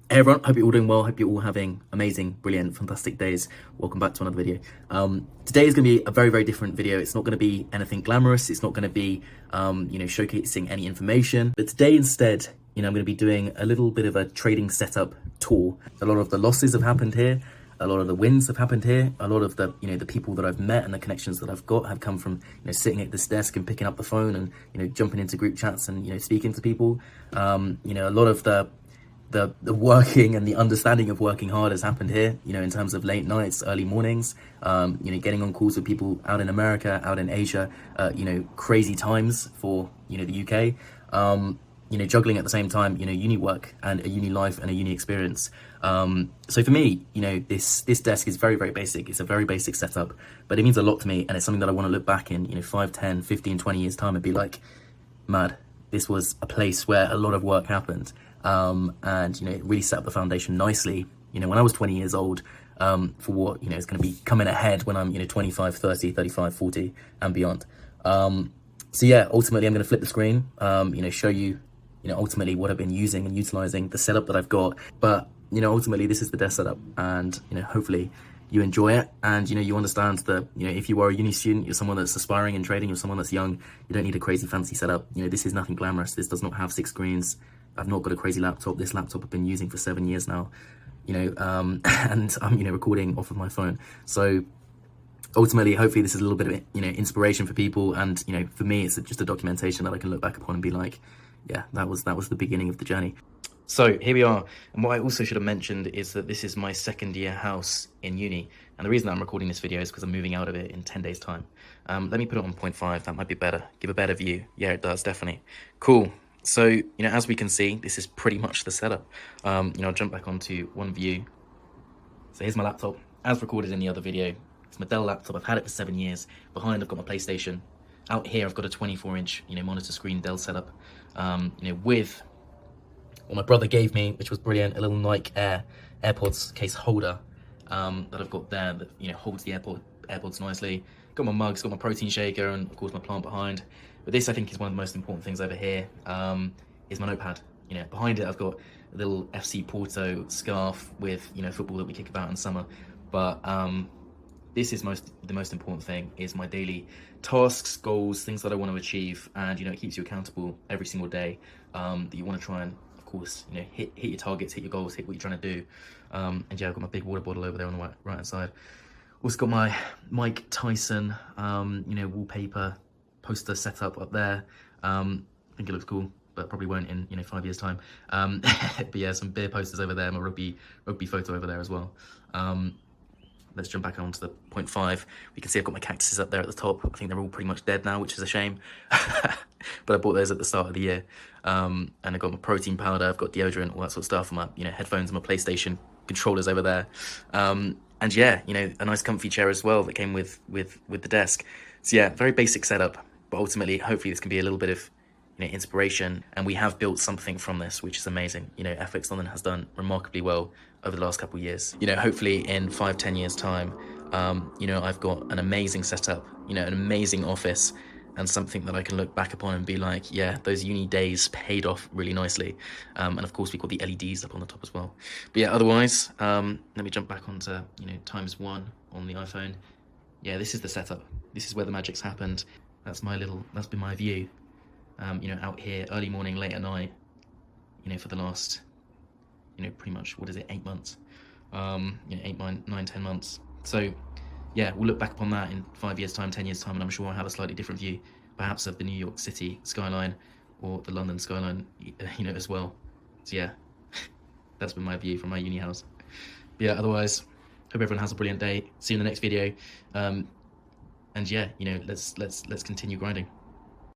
Hey everyone, hope you're all doing well. Hope you're all having amazing, brilliant, fantastic days. Welcome back to another video. Today is going to be a very, very different video. It's not going to be anything glamorous. It's not going to be, showcasing any information. But today instead, I'm going to be doing a little bit of a trading setup tour. A lot of the losses have happened here. A lot of the wins have happened here. A lot of the, the people that I've met and the connections that I've got have come from, sitting at this desk and picking up the phone and, jumping into group chats and, speaking to people. A lot of the working and the understanding of working hard has happened here, in terms of late nights, early mornings, getting on calls with people out in America, out in Asia, crazy times for, the UK, juggling at the same time, uni work and a uni life and a uni experience. So for me, this desk is very, very basic. It's a very basic setup, but it means a lot to me. And it's something that I want to look back in, 5, 10, 15, 20 years time and be like, mad, this was a place where a lot of work happened. And it really set up the foundation nicely, when I was 20 years old, for what, is going to be coming ahead when I'm, 25, 30, 35, 40 and beyond. So yeah, ultimately I'm going to flip the screen, show you, ultimately what I've been using and utilizing, the setup that I've got. But, ultimately this is the desk setup and, hopefully you enjoy it and, you understand that, if you are a uni student, you're someone that's aspiring in trading, you're someone that's young, you don't need a crazy fancy setup. This is nothing glamorous. This does not have 6 screens. I've not got a crazy laptop. This laptop I've been using for 7 years now, and I'm, recording off of my phone. So ultimately, hopefully this is a little bit of, inspiration for people. And, for me, it's just a documentation that I can look back upon and be like, yeah, that was the beginning of the journey. So here we are. And what I also should have mentioned is that this is my 2nd year house in uni. And the reason I'm recording this video is because I'm moving out of it in 10 days time. Let me put it on 0.5. That might be better. Give a better view. Yeah, it does, definitely. Cool. So, as we can see, this is pretty much the setup. I'll jump back onto one view. So here's my laptop, as recorded in the other video. It's my Dell laptop. I've had it for 7 years. Behind, I've got my PlayStation. Out here, I've got a 24-inch, monitor screen Dell setup, with what my brother gave me, which was brilliant, a little Nike Air AirPods case holder that I've got there that, holds the AirPods nicely. Got my mugs, got my protein shaker, and of course my plant behind. But this, I think, is one of the most important things over here, is my notepad. Behind it, I've got a little FC Porto scarf with, football that we kick about in summer. But this is the most important thing, is my daily tasks, goals, things that I want to achieve. And, it keeps you accountable every single day, that you want to try and, of course, hit your targets, hit your goals, hit what you're trying to do. And yeah, I've got my big water bottle over there on the right-hand side. Also got my Mike Tyson, wallpaper poster set up there. I think it looks cool, but probably won't in 5 years time. But yeah, some beer posters over there, my rugby photo over there as well. Let's jump back onto the 0.5. We can see I've got my cactuses up there at the top. I think they're all pretty much dead now, which is a shame. But I bought those at the start of the year. And I've got my protein powder, I've got deodorant, all that sort of stuff, my headphones and my PlayStation controllers over there. And yeah, a nice comfy chair as well that came with the desk. So yeah, very basic setup, but ultimately, hopefully this can be a little bit of, inspiration. And we have built something from this, which is amazing. FXLondon has done remarkably well over the last couple of years. Hopefully in 5, 10 years time, I've got an amazing setup, an amazing office, and something that I can look back upon and be like, yeah, those uni days paid off really nicely. And of course, we've got the LEDs up on the top as well. But yeah, otherwise, let me jump back onto, ×1 on the iPhone. Yeah, this is the setup. This is where the magic's happened. That's been my view, out here, early morning, late at night, for the last, pretty much, 8 months, 8, 9, 10 months. So yeah, we'll look back upon that in 5 years time, 10 years time, and I'm sure I'll have a slightly different view, perhaps of the New York City skyline or the London skyline, as well. So yeah, that's been my view from my uni house. But yeah, otherwise, hope everyone has a brilliant day. See you in the next video. And yeah, let's continue grinding.